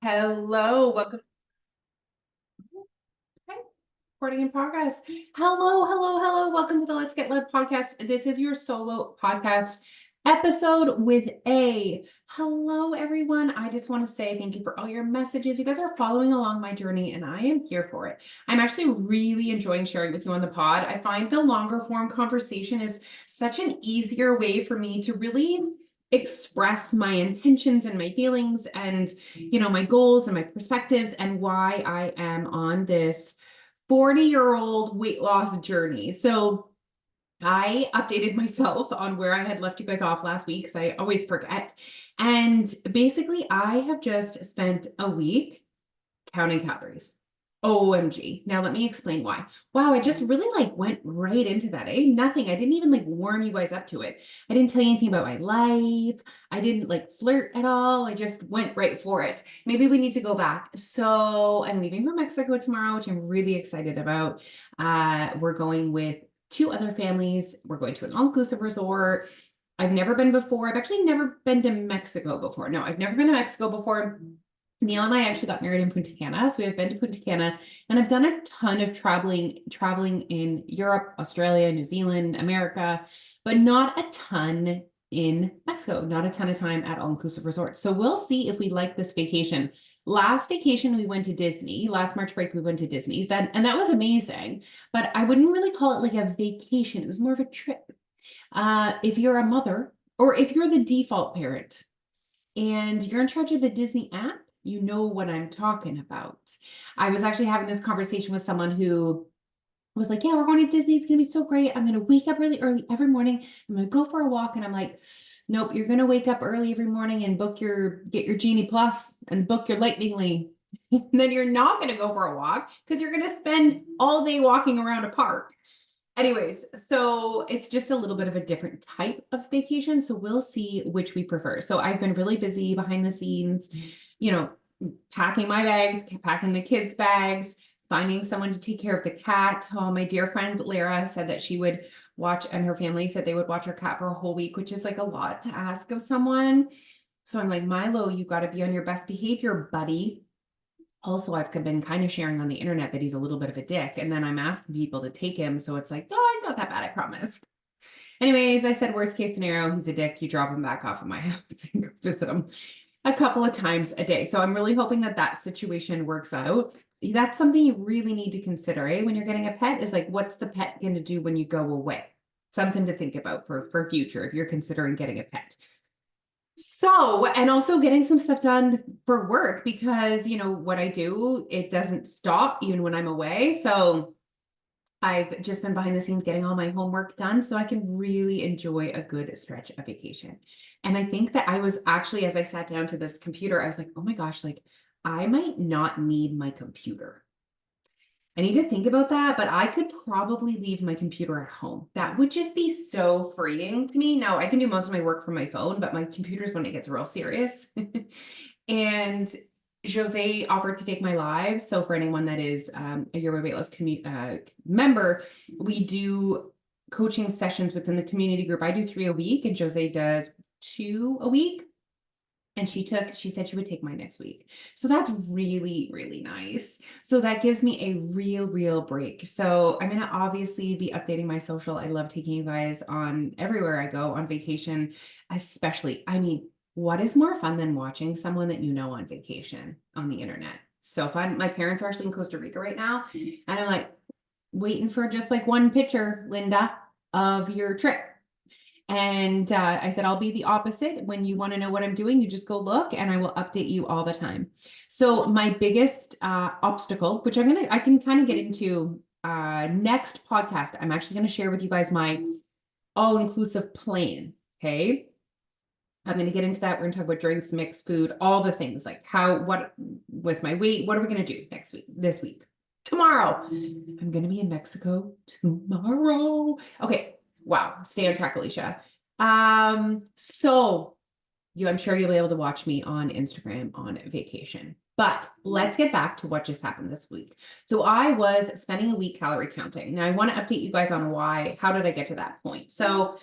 Hello, welcome. Okay, recording in progress. Hello. Welcome to the Let's Get Led podcast. This is your solo podcast episode with A. Hello, everyone. I just want to say thank you for all your messages. You guys are following along my journey, and I am here for it. I'm actually really enjoying sharing with you on the pod. I find the longer form conversation is such an easier way for me to really express my intentions and my feelings and my goals and my perspectives and why I am on this 40-year-old weight loss journey. So I updated myself on where I had left you guys off last week because I always forget. And basically, I have just spent a week counting calories. OMG. Now let me explain why. Wow, I just really went right into that. Nothing. I didn't even warm you guys up to it. I didn't tell you anything about my life. I didn't flirt at all. I just went right for it. Maybe we need to go back. So I'm leaving for Mexico tomorrow, which I'm really excited about. We're going with two other families. We're going to an all-inclusive resort. I've never been before. I've actually never been to Mexico before. No, I've never been to Mexico before. Neil and I actually got married in Punta Cana, so we have been to Punta Cana, and I've done a ton of traveling in Europe, Australia, New Zealand, America, but not a ton in Mexico, not a ton of time at all-inclusive resorts. So we'll see if we like this vacation. Last vacation, we went to Disney. Last March break, we went to Disney. And that was amazing, but I wouldn't really call it like a vacation. It was more of a trip. If you're a mother, or if you're the default parent, and you're in charge of the Disney app, you know what I'm talking about. I was actually having this conversation with someone who was like, yeah, we're going to Disney. It's going to be so great. I'm going to wake up really early every morning. I'm going to go for a walk. And I'm like, nope, you're going to wake up early every morning and get your Genie Plus and book your Lightning Lane. And then you're not going to go for a walk because you're going to spend all day walking around a park. Anyways, so it's just a little bit of a different type of vacation. So we'll see which we prefer. So I've been really busy behind the scenes, packing my bags, packing the kids' bags, finding someone to take care of the cat. Oh, my dear friend Lara said that she would watch, and her family said they would watch our cat for a whole week, which is a lot to ask of someone. So I'm like, Milo, you got to be on your best behavior, buddy. Also, I've been kind of sharing on the internet that he's a little bit of a dick, and then I'm asking people to take him. So it's like, oh, he's not that bad, I promise. Anyways, I said, worst case scenario, he's a dick. You drop him back off at my house and go visit him a couple of times a day. So I'm really hoping that situation works out. That's something you really need to consider, when you're getting a pet, is what's the pet going to do when you go away? Something to think about for future if you're considering getting a pet. So, and also getting some stuff done for work because, what I do, it doesn't stop even when I'm away. So I've just been behind the scenes getting all my homework done so I can really enjoy a good stretch of vacation. And I think that I was actually, as I sat down to this computer, I was like, oh my gosh, I might not need my computer. I need to think about that, but I could probably leave my computer at home. That would just be so freeing to me. Now, I can do most of my work from my phone, but my computer's when it gets real serious. And Jose offered to take my live. So for anyone that is a Your Weight Loss member, we do coaching sessions within the community group. I do 3 a week and Jose does 2 a week. And she said she would take mine next week. So that's really, really nice. So that gives me a real break. So I'm going to obviously be updating my social. I love taking you guys on everywhere I go on vacation, especially, what is more fun than watching someone that on vacation on the internet? So fun. My parents are actually in Costa Rica right now. And I'm waiting for just one picture, Linda, of your trip. And I said, I'll be the opposite. When you want to know what I'm doing, you just go look and I will update you all the time. So my biggest obstacle, which I can kind of get into next podcast, I'm actually going to share with you guys my all-inclusive plan. Okay. I'm going to get into that. We're going to talk about drinks, mixed food, all the things what with my weight, what are we going to do this week, tomorrow. I'm going to be in Mexico tomorrow. Okay. Wow. Stay on track, Alicia. So I'm sure you'll be able to watch me on Instagram on vacation, but let's get back to what just happened this week. So I was spending a week calorie counting. Now I want to update you guys on how did I get to that point? So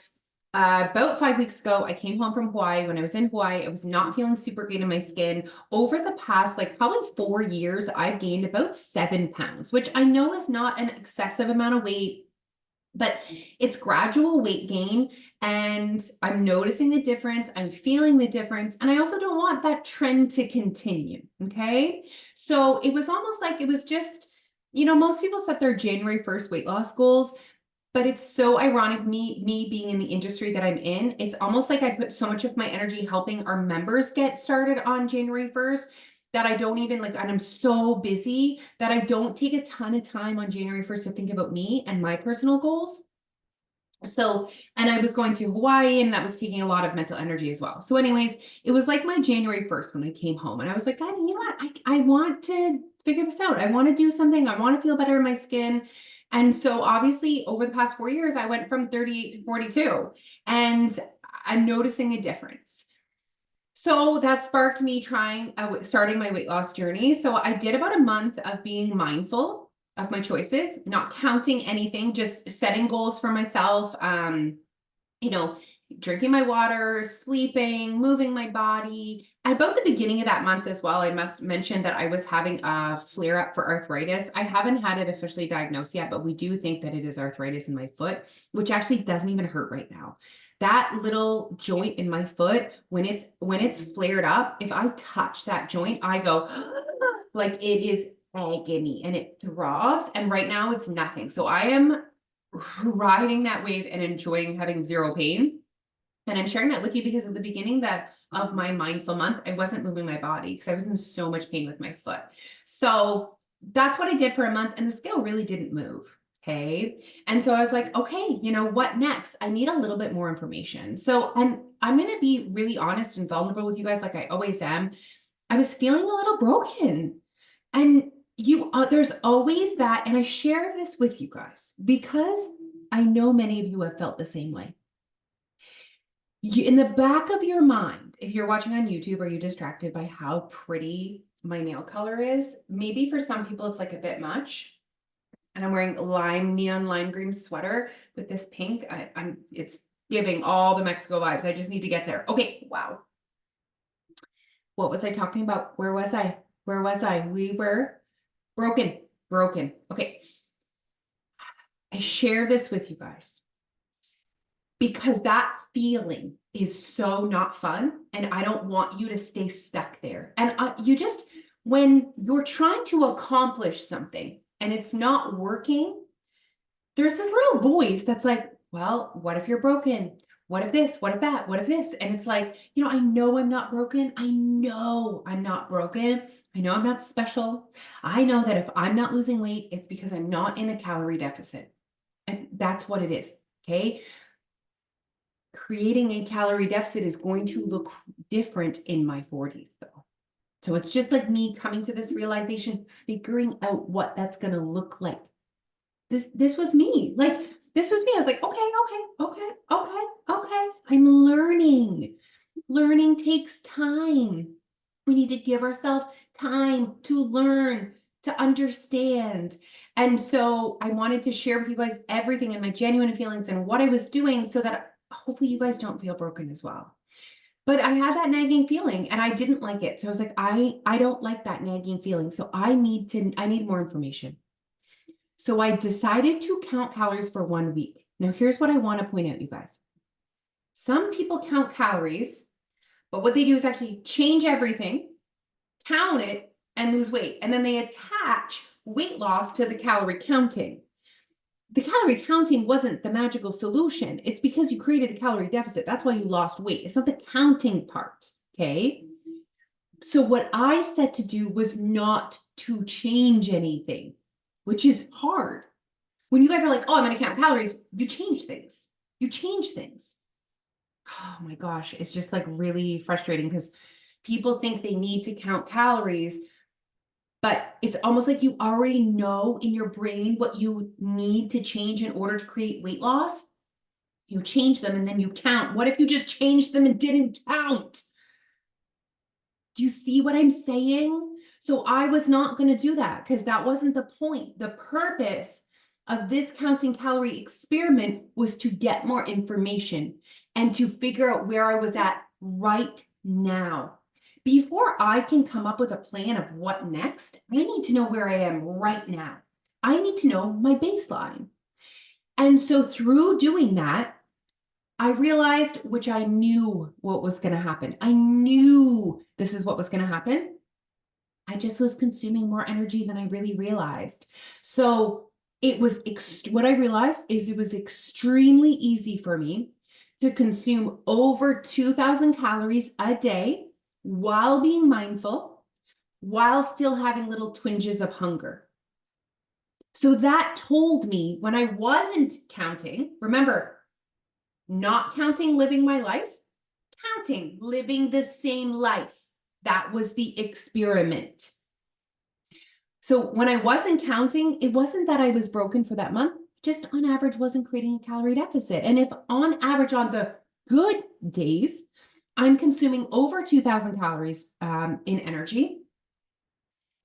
About 5 weeks ago, I came home from Hawaii. When I was in Hawaii, I was not feeling super great in my skin. Over the past, like probably 4 years, I've gained about 7 pounds, which I know is not an excessive amount of weight, but it's gradual weight gain. And I'm noticing the difference. I'm feeling the difference. And I also don't want that trend to continue. Okay. So it was almost like it was just, most people set their January 1st weight loss goals. But it's so ironic, me being in the industry that I'm in, it's almost like I put so much of my energy helping our members get started on January 1st that I don't even like, and I'm so busy that I don't take a ton of time on January 1st to think about me and my personal goals. So, and I was going to Hawaii and that was taking a lot of mental energy as well. So anyways, it was like my January 1st when I came home and I was like, God, you know what? I want to figure this out. I want to do something. I want to feel better in my skin. And so obviously over the past 4 years, I went from 38 to 42 and I'm noticing a difference. So that sparked me starting my weight loss journey. So I did about a month of being mindful of my choices, not counting anything, just setting goals for myself. You know, drinking my water, sleeping, moving my body. At about the beginning of that month as well, I must mention that I was having a flare up for arthritis. I haven't had it officially diagnosed yet, but we do think that it is arthritis in my foot, which actually doesn't even hurt right now. That little joint in my foot, when it's flared up, if I touch that joint, I go like it is agony and it throbs. And right now it's nothing. So I am riding that wave and enjoying having zero pain. And I'm sharing that with you because at the beginning of my mindful month, I wasn't moving my body because I was in so much pain with my foot. So that's what I did for a month and the scale really didn't move. Okay. And so I was like, okay, what next? I need a little bit more information. So, and I'm going to be really honest and vulnerable with you guys, like I always am. I was feeling a little broken. And there's always that. And I share this with you guys because I know many of you have felt the same way. In the back of your mind, if you're watching on YouTube, are you distracted by how pretty my nail color is? Maybe for some people, it's like a bit much. And I'm wearing neon lime green sweater with this pink. It's giving all the Mexico vibes. I just need to get there. Okay. Wow. What was I talking about? Where was I? We were broken. Okay. I share this with you guys because that feeling is so not fun. And I don't want you to stay stuck there. And when you're trying to accomplish something and it's not working, there's this little voice that's like, well, what if you're broken? What if this? What if that? What if this? And it's like, I know I'm not broken. I know I'm not broken. I know I'm not special. I know that if I'm not losing weight, it's because I'm not in a calorie deficit. And that's what it is. Okay. Creating a calorie deficit is going to look different in my 40s though. So it's just like me coming to this realization, figuring out what that's going to look like. This was me. Like, this was me. I was like, okay. I'm learning. Learning takes time. We need to give ourselves time to learn, to understand. And so I wanted to share with you guys everything and my genuine feelings and what I was doing so that hopefully you guys don't feel broken as well. But I had that nagging feeling and I didn't like it. So I was like, I don't like that nagging feeling. So I need more information. So I decided to count calories for 1 week. Now, here's what I want to point out, you guys. Some people count calories, but what they do is actually change everything, count it, and lose weight. And then they attach weight loss to the calorie counting. The calorie counting wasn't the magical solution. It's because you created a calorie deficit. That's why you lost weight. It's not the counting part, okay? So what I said to do was not to change anything, which is hard. When you guys are like, oh, I'm going to count calories, you change things. Oh my gosh. It's just like really frustrating because people think they need to count calories, but it's almost like you already know in your brain what you need to change in order to create weight loss. You change them and then you count. What if you just changed them and didn't count? Do you see what I'm saying? So I was not going to do that because that wasn't the point. The purpose of this counting calorie experiment was to get more information. and to figure out where I was at right now. Before I can come up with a plan of what next, I need to know where I am right now. I need to know my baseline. And so through doing that, I realized, which I knew what was going to happen. I knew this is what was going to happen. I just was consuming more energy than I really realized. So it was what I realized is it was extremely easy for me to consume over 2,000 calories a day while being mindful, while still having little twinges of hunger. So that told me when I wasn't counting, remember, not counting living my life, counting living the same life. That was the experiment. So when I wasn't counting, it wasn't that I was broken for that month, just on average wasn't creating a calorie deficit. And if on average on the good days, I'm consuming over 2,000 calories in energy,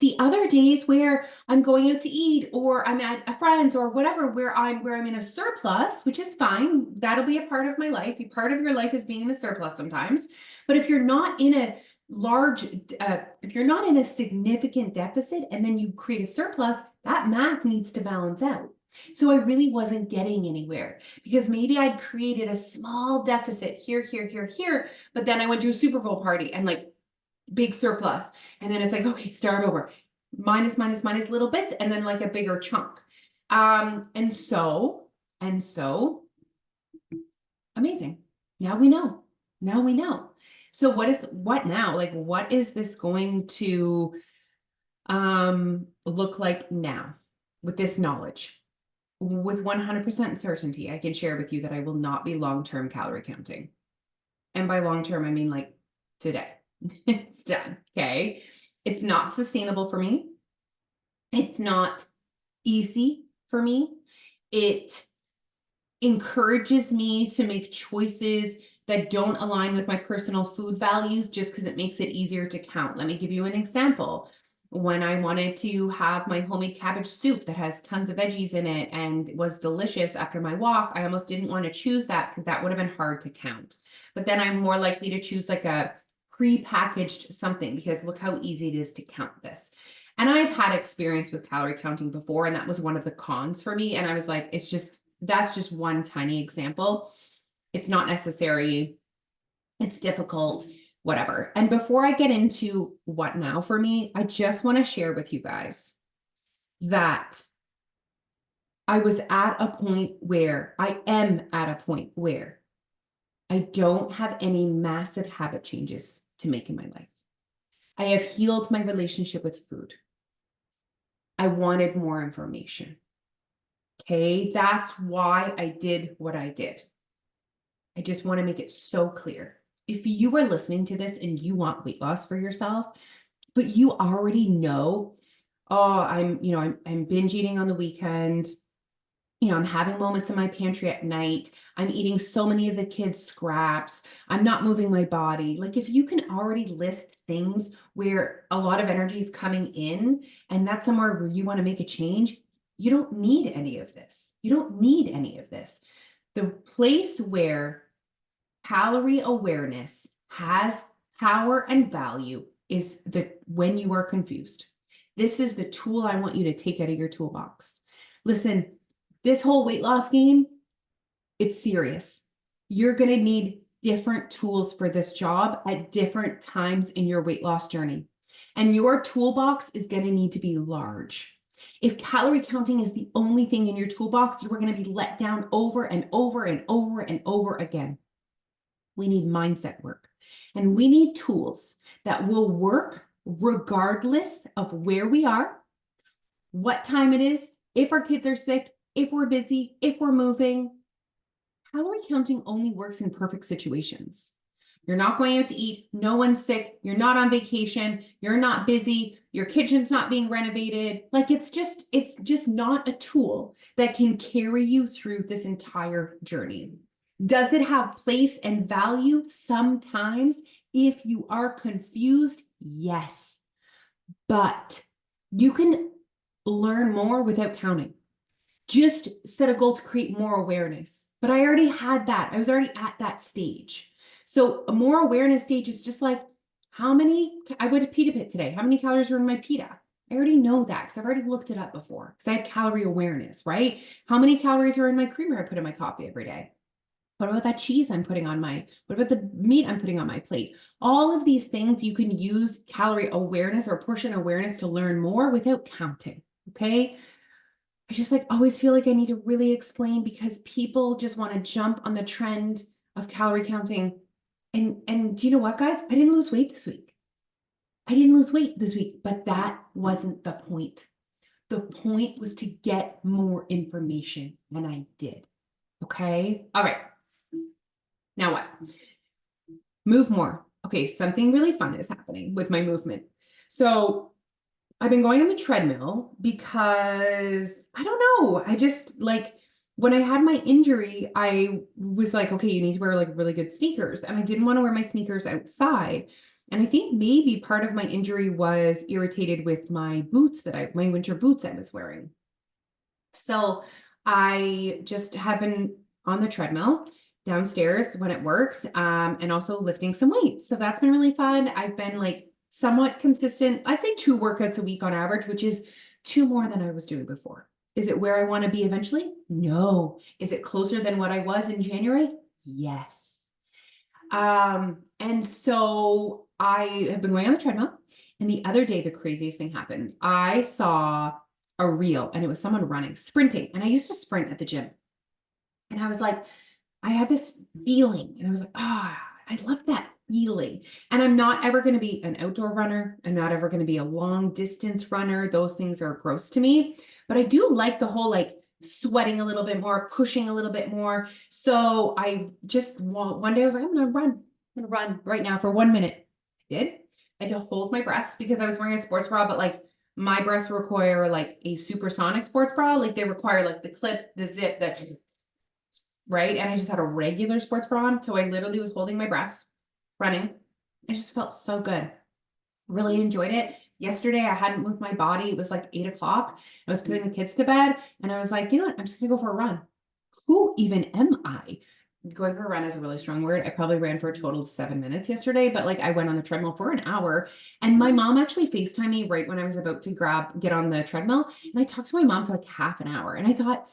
the other days where I'm going out to eat or I'm at a friend's or whatever, where I'm in a surplus, which is fine. That'll be a part of my life. Part of your life is being in a surplus sometimes. But if you're not in a if you're not in a significant deficit and then you create a surplus, that math needs to balance out. So I really wasn't getting anywhere because maybe I'd created a small deficit here, but then I went to a Super Bowl party and like big surplus. And then it's like, okay, start over. Minus little bits, and then like a bigger chunk. And so amazing. Now we know. Now we know. So what now? Like, what is this going to look like now with this knowledge? With 100% certainty, I can share with you that I will not be long-term calorie counting. And by long-term, I mean like today. It's done. Okay. It's not sustainable for me. It's not easy for me. It encourages me to make choices that don't align with my personal food values just because it makes it easier to count. Let me give you an example. When I wanted to have my homemade cabbage soup that has tons of veggies in it and was delicious after my walk, I almost didn't want to choose that because that would have been hard to count. But then I'm more likely to choose like a pre-packaged something because look how easy it is to count this. And I've had experience with calorie counting before, and that was one of the cons for me. And I was like, that's just one tiny example. It's not necessary. It's difficult, whatever. And before I get into what now for me, I just want to share with you guys that I was at a point where I am at a point where I don't have any massive habit changes to make in my life. I have healed my relationship with food. I wanted more information. Okay, that's why I did what I did. I just want to make it so clear. If you are listening to this and you want weight loss for yourself, but you already know, oh, I'm binge eating on the weekend. I'm having moments in my pantry at night. I'm eating so many of the kids' scraps. I'm not moving my body. Like if you can already list things where a lot of energy is coming in and that's somewhere where you want to make a change, you don't need any of this. You don't need any of this. The place where calorie awareness has power and value is when you are confused. This is the tool I want you to take out of your toolbox. Listen, this whole weight loss game, it's serious. You're going to need different tools for this job at different times in your weight loss journey. And your toolbox is going to need to be large. If calorie counting is the only thing in your toolbox, you are going to be let down over and over and over and over again. We need mindset work, and we need tools that will work regardless of where we are, what time it is, if our kids are sick, if we're busy, if we're moving. Calorie counting only works in perfect situations. You're not going out to eat, no one's sick, you're not on vacation, you're not busy, your kitchen's not being renovated. Like it's just not a tool that can carry you through this entire journey. Does it have place and value? Sometimes. If you are confused, yes. But you can learn more without counting. just set a goal to create more awareness. But I already had that. I was already at that stage. So a more awareness stage is just like, I went to pita pit today. How many calories were in my pita? I already know that because I've already looked it up before because I have calorie awareness, right? How many calories are in my creamer I put in my coffee every day? What about that cheese I'm putting on what about the meat I'm putting on my plate? All of these things you can use calorie awareness or portion awareness to learn more without counting, okay? I just like always feel like I need to really explain because people just want to jump on the trend of calorie counting. And do you know what, guys? I didn't lose weight this week. I didn't lose weight this week, but that wasn't the point. The point was to get more information, and I did. Okay. All right. Now what? Move more. Okay, something really fun is happening with my movement. So I've been going on the treadmill because I don't know. I just like when I had my injury, I was like, okay, you need to wear like really good sneakers. And I didn't want to wear my sneakers outside. And I think maybe part of my injury was irritated with my my winter boots I was wearing. So I just have been on the treadmill downstairs when it works, and also lifting some weights. So that's been really fun. I've been like somewhat consistent. I'd say 2 workouts a week on average, which is 2 more than I was doing before. Is it where I want to be eventually? No. Is it closer than what I was in January? Yes. And so I have been going on the treadmill. And the other day, the craziest thing happened. I saw a reel and it was someone running, sprinting. And I used to sprint at the gym. And I was like, I had this feeling and I was like, I love that feeling. And I'm not ever going to be an outdoor runner. I'm not ever going to be a long distance runner. Those things are gross to me. But I do like the whole like sweating a little bit more, pushing a little bit more. So I just one day I was like, I'm going to run. I'm going to run right now for 1 minute. I did. I had to hold my breath because I was wearing a sports bra, but like my breasts require like a supersonic sports bra. Like they require like the clip, the zip, that's right. And I just had a regular sports bra on. So I literally was holding my breasts, running. It just felt so good. Really enjoyed it. Yesterday, I hadn't moved my body. It was like 8 o'clock. I was putting the kids to bed and I was like, you know what? I'm just gonna go for a run. Who even am I? Going for a run is a really strong word. I probably ran for a total of 7 minutes yesterday, but like I went on the treadmill for an hour and my mom actually FaceTimed me right when I was about to get on the treadmill. And I talked to my mom for like half an hour and I thought,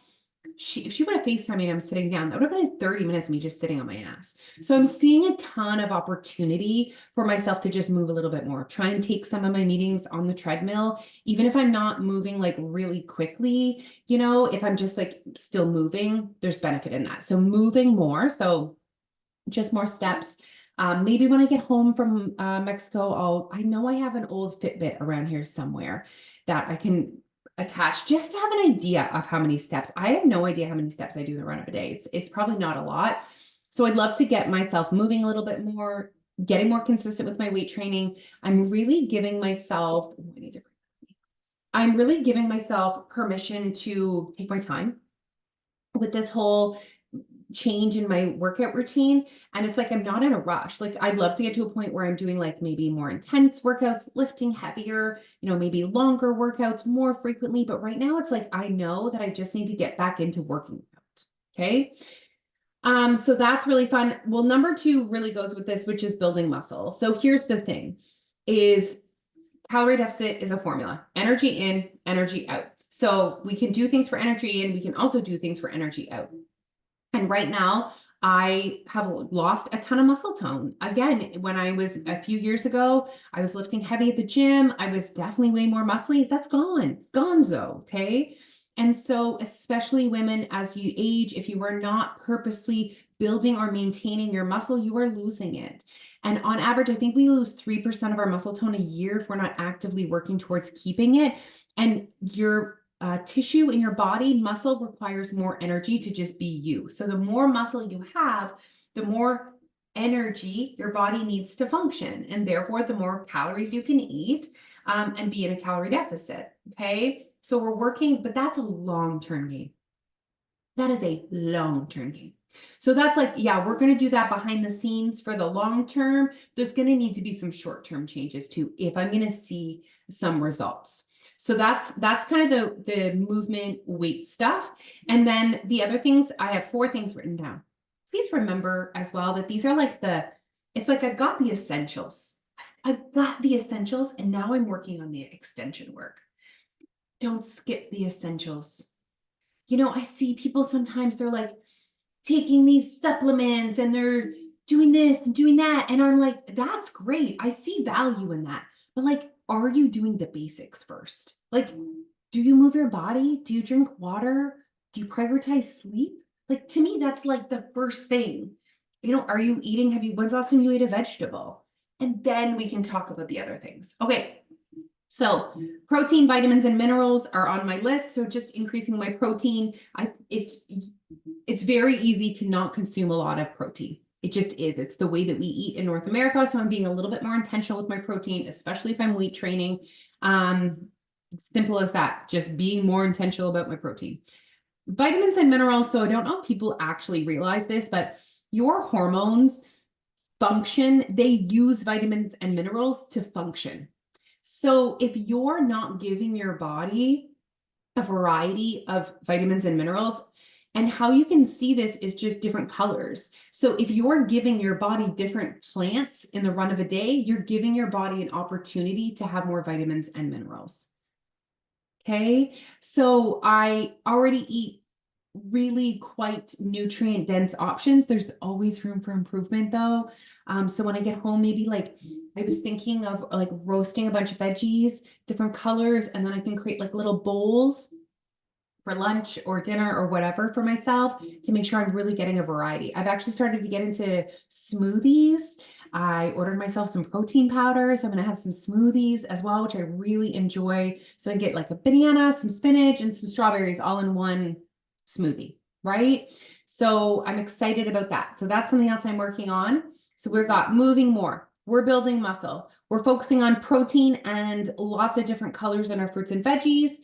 if she would have FaceTimed me and I'm sitting down, that would have been 30 minutes of me just sitting on my ass. So I'm seeing a ton of opportunity for myself to just move a little bit more, try and take some of my meetings on the treadmill, even if I'm not moving like really quickly, if I'm just like still moving, there's benefit in that. So moving more. So just more steps. Maybe when I get home from Mexico, I know I have an old Fitbit around here somewhere that I can attach just to have an idea of how many steps. I have no idea how many steps I do in the run of a day. It's probably not a lot. So I'd love to get myself moving a little bit more, getting more consistent with my weight training. I'm really giving myself, I'm really giving myself permission to take my time with this whole change in my workout routine. And it's like, I'm not in a rush. Like I'd love to get to a point where I'm doing like maybe more intense workouts, lifting heavier, maybe longer workouts more frequently. But right now it's like, I know that I just need to get back into working out. Okay. So that's really fun. Well, number 2 really goes with this, which is building muscle. So here's the thing is calorie deficit is a formula, energy in, energy out. So we can do things for energy in, we can also do things for energy out. And right now, I have lost a ton of muscle tone. Again, when I was a few years ago, I was lifting heavy at the gym. I was definitely way more muscly. That's gone. It's gonzo, okay? And so, especially women, as you age, if you are not purposely building or maintaining your muscle, you are losing it. And on average, I think we lose 3% of our muscle tone a year if we're not actively working towards keeping it. And your tissue in your body, muscle requires more energy to just be you. So the more muscle you have, the more energy your body needs to function. And therefore, the more calories you can eat and be in a calorie deficit. Okay. So we're working, but that's a long-term game. That is a long-term game. So that's like, yeah, we're going to do that behind the scenes for the long term. There's going to need to be some short-term changes too, if I'm going to see some results. So that's kind of the movement weight stuff. And then the other things, I have 4 things written down. Please remember as well that these are like it's like I've got the essentials. I've got the essentials and now I'm working on the extension work. Don't skip the essentials. You know, I see people sometimes they're like taking these supplements and they're doing this and doing that. And I'm like, that's great. I see value in that. But like, are you doing the basics first? Like, do you move your body? Do you drink water? Do you prioritize sleep? Like, to me, that's like the first thing. You know, are you eating? When's the last time you ate a vegetable? And then we can talk about the other things. Okay. So protein, vitamins, and minerals are on my list. So just increasing my protein. It's very easy to not consume a lot of protein. It just is. It's the way that we eat in North America. So I'm being a little bit more intentional with my protein, especially if I'm weight training. Simple as that, just being more intentional about my protein. Vitamins and minerals. So I don't know if people actually realize this, but your hormones function, they use vitamins and minerals to function. So if you're not giving your body a variety of vitamins and minerals, and how you can see this is just different colors. So if you're giving your body different plants in the run of a day, you're giving your body an opportunity to have more vitamins and minerals. Okay, so I already eat really quite nutrient dense options. There's always room for improvement though. So when I get home, maybe like I was thinking of like roasting a bunch of veggies, different colors, and then I can create like little bowls for lunch or dinner or whatever for myself to make sure I'm really getting a variety. I've actually started to get into smoothies. I ordered myself some protein powder, so I'm gonna have some smoothies as well, which I really enjoy. So I get like a banana, some spinach, and some strawberries all in one smoothie, right? So I'm excited about that. So that's something else I'm working on. So we've got moving more. We're building muscle. We're focusing on protein and lots of different colors in our fruits and veggies.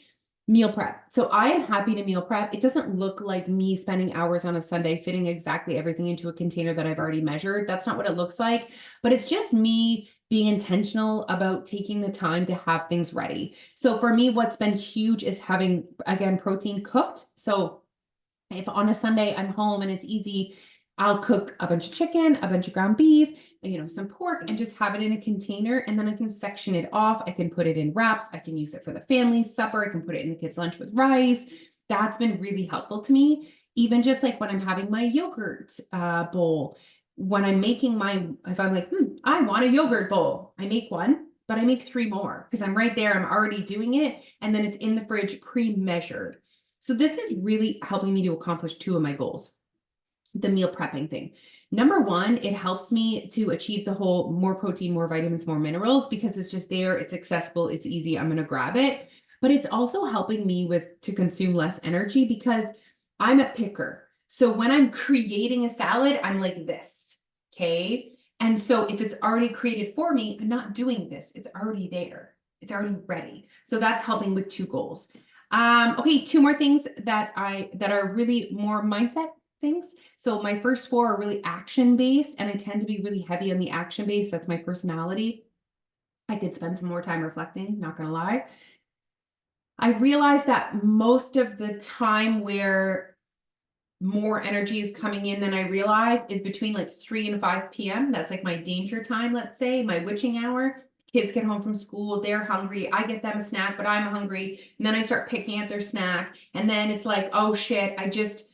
Meal prep. So I am happy to meal prep. It doesn't look like me spending hours on a Sunday fitting exactly everything into a container that I've already measured. That's not what it looks like, but it's just me being intentional about taking the time to have things ready. So for me, what's been huge is having, again, protein cooked. So if on a Sunday I'm home and it's easy, I'll cook a bunch of chicken, a bunch of ground beef, some pork, and just have it in a container. And then I can section it off. I can put it in wraps. I can use it for the family's supper. I can put it in the kids' lunch with rice. That's been really helpful to me. Even just like when I'm having my yogurt bowl, when I'm making if I'm like, I want a yogurt bowl, I make one, but I make 3 more because I'm right there. I'm already doing it. And then it's in the fridge pre-measured. So this is really helping me to accomplish 2 of my goals. The meal prepping thing. Number 1, it helps me to achieve the whole more protein, more vitamins, more minerals because it's just there, it's accessible, it's easy, I'm going to grab it. But it's also helping me to consume less energy because I'm a picker. So when I'm creating a salad, I'm like this, okay? And so if it's already created for me, I'm not doing this. It's already there. It's already ready. So that's helping with 2 goals. Okay, 2 more things that are really more mindset things. So my first 4 are really action-based, and I tend to be really heavy on the action-based. That's my personality. I could spend some more time reflecting, not gonna lie. I realized that most of the time where more energy is coming in than I realized is between like 3 and 5 p.m. That's like my danger time, let's say, my witching hour. Kids get home from school, they're hungry. I get them a snack, but I'm hungry. And then I start picking at their snack. And then it's like, oh shit, I just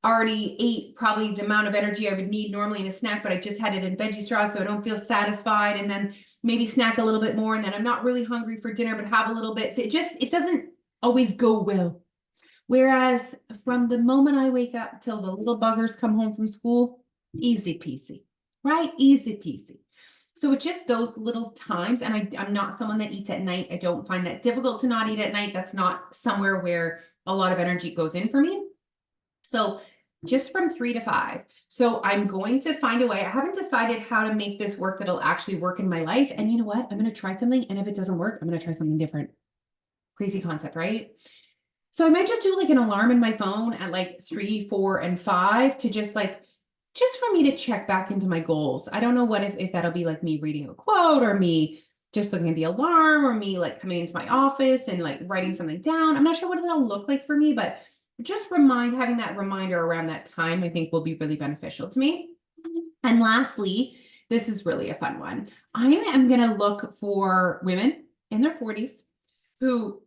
already ate probably the amount of energy I would need normally in a snack, but I just had it in veggie straw, so I don't feel satisfied. And then maybe snack a little bit more. And then I'm not really hungry for dinner, but have a little bit. So it doesn't always go well. Whereas from the moment I wake up till the little buggers come home from school, easy peasy, right? Easy peasy. So it's just those little times. And I'm not someone that eats at night. I don't find that difficult to not eat at night. That's not somewhere where a lot of energy goes in for me. So just from 3 to 5. So I'm going to find a way. I haven't decided how to make this work that'll actually work in my life. And you know what? I'm going to try something. And if it doesn't work, I'm going to try something different. Crazy concept, right? So I might just do like an alarm in my phone at like 3, 4, and 5 to just for me to check back into my goals. I don't know if that'll be like me reading a quote or me just looking at the alarm or me like coming into my office and like writing something down. I'm not sure what it'll look like for me, but just having that reminder around that time, I think will be really beneficial to me. And lastly, this is really a fun one. I am going to look for women in their 40s who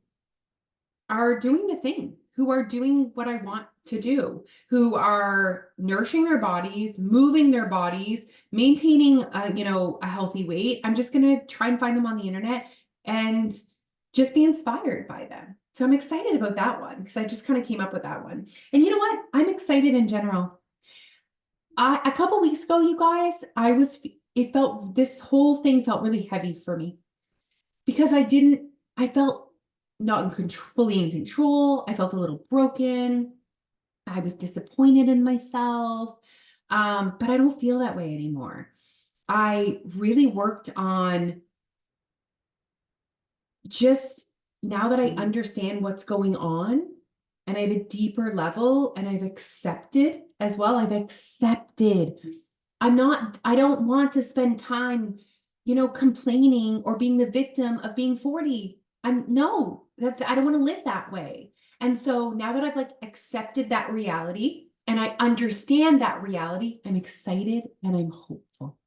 are doing the thing, who are doing what I want to do, who are nourishing their bodies, moving their bodies, maintaining a healthy weight. I'm just going to try and find them on the internet and just be inspired by them. So I'm excited about that one because I just kind of came up with that one. And you know what? I'm excited in general. A couple weeks ago, you guys, this whole thing felt really heavy for me because I felt not fully in control. I felt a little broken. I was disappointed in myself. But I don't feel that way anymore. I really worked on just now that I understand what's going on and I have a deeper level and I've accepted as well. I don't want to spend time, complaining or being the victim of being 40. I don't want to live that way. And so now that I've like accepted that reality and I understand that reality, I'm excited and I'm hopeful.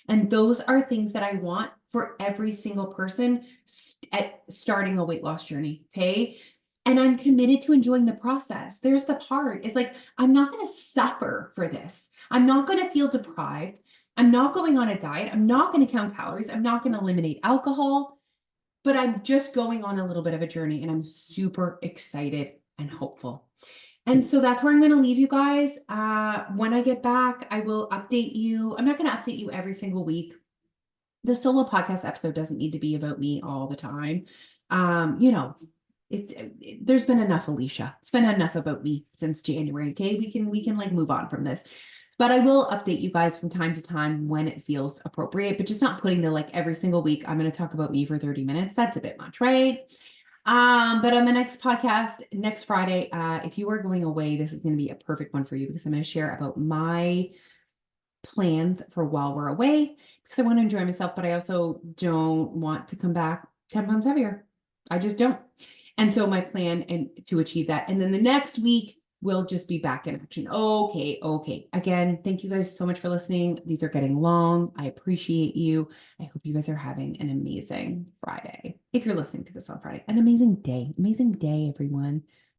And those are things that I want for every single person at starting a weight loss journey. Okay. And I'm committed to enjoying the process. There's the part. It's like, I'm not going to suffer for this. I'm not going to feel deprived. I'm not going on a diet. I'm not going to count calories. I'm not going to eliminate alcohol, but I'm just going on a little bit of a journey and I'm super excited and hopeful. And so that's where I'm going to leave you guys. When I get back, I will update you. I'm not going to update you every single week. The solo podcast episode doesn't need to be about me all the time. There's been enough, Alicia. It's been enough about me since January. Okay, we can like move on from this. But I will update you guys from time to time when it feels appropriate, but just not putting the like every single week, I'm going to talk about me for 30 minutes. That's a bit much, right? But on the next podcast, next Friday, if you are going away, this is going to be a perfect one for you because I'm going to share about my plans for while we're away because I want to enjoy myself, but I also don't want to come back 10 pounds heavier. I just don't. And so my plan and to achieve that. And then the next week, we'll just be back in action. Okay. Again, thank you guys so much for listening. These are getting long. I appreciate you. I hope you guys are having an amazing Friday. If you're listening to this on Friday, an amazing day, everyone.